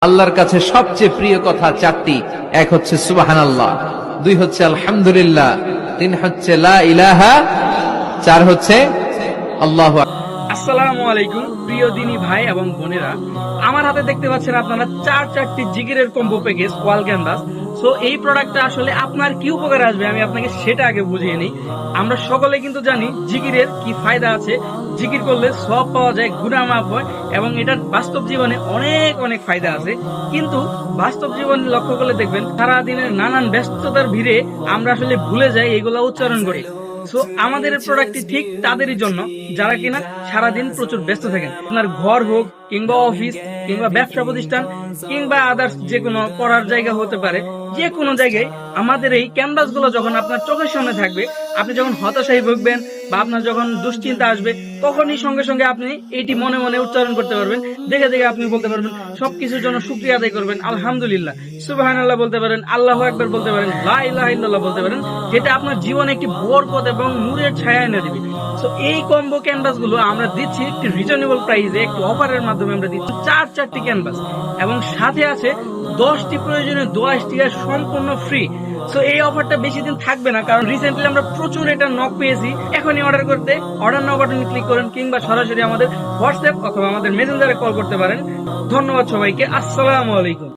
আল্লাহর কাছে সবচেয়ে প্রিয় কথা চারটি। এক হচ্ছে সুবহানাল্লাহ, দুই হচ্ছে আলহামদুলিল্লাহ, তিন হচ্ছে লা ইলাহা, চার হচ্ছে আল্লাহু আকবার। আসসালামু আলাইকুম প্রিয় দিনী ভাই এবং বোনেরা, আমার হাতে দেখতে পাচ্ছেন আপনারা চারটি জিগিরের কম্বো প্যাকেজ ওয়াল ক্যানভাস। সো এই প্রোডাক্টটা আসলে আপনার কি উপকার আসবে আমি আপনাকে সেটা আগে বুঝিয়ে নিই। আমরা সকলে কিন্তু জানি জিগিরের কি ফায়দা আছে। জিকির করলে সব পাওয়া যায়, গুনাহ মাফ হয় এবং এটার বাস্তব জীবনে অনেক অনেক ফায়দা আছে। কিন্তু বাস্তব জীবনে লক্ষ্য করলে দেখবেন সারাদিনের নানান ব্যস্ততার ভিড়ে আমরা আসলে ভুলে যাই এগুলা উচ্চারণ করি। সো আমাদের প্রোডাক্টটি ঠিক তাদেরই জন্য যারা কিনা সারাদিন প্রচুর ব্যস্ত থাকেন। আপনার ঘর হোক কিংবা অফিস কিংবা ব্যবসা প্রতিষ্ঠান কিংবা আদার্স যে কোনো পড়ার জায়গা হতে পারে, যে কোনো জায়গায় আমাদের এই ক্যানভাস গুলো যখন আপনার চোখের সামনে থাকবে, আপনি যখন হতাশায় ভুগবেন বা আপনার যখন দুশ্চিন্তা আসবে, তখনই সঙ্গে সঙ্গে আপনি এটি মনে মনে উচ্চারণ করতে পারবেন। দেখে দেখে আপনি বলতে পারবেন, সবকিছুর জন্য শুকরিয়া আদায় করবেন, আলহামদুলিল্লাহ, সুবহানাল্লাহ বলতে পারেন, আল্লাহু আকবার বলতে পারেন, লা ইলাহা ইল্লাল্লাহ বলতে পারেন, যেটা আপনার জীবনে একটি বরকত এবং নূরের ছায়া এনে দিবে। সো এই কম্বো ক্যানভাস গুলো আমরা দিচ্ছি একটি রিজনেবল প্রাইসে, একটি অফারের মাধ্যমে আমরা দিচ্ছি চারটি ক্যানভাস এবং সাথে আছে 10টি প্রয়োজনীয় 10 টিকা সম্পূর্ণ ফ্রি। সো এই অফারটা বেশি দিন থাকবে না, কারণ রিসেন্টলি আমরা প্রচুর এটা নক পেয়েছি। এখনই অর্ডার করতে অর্ডার নাও বাটনে ক্লিক করেন কিংবা সরাসরি আমাদের হোয়াটসঅ্যাপ অথবা আমাদের মেসেঞ্জারে কল করতে পারেন। ধন্যবাদ সবাইকে, আসসালামু আলাইকুম।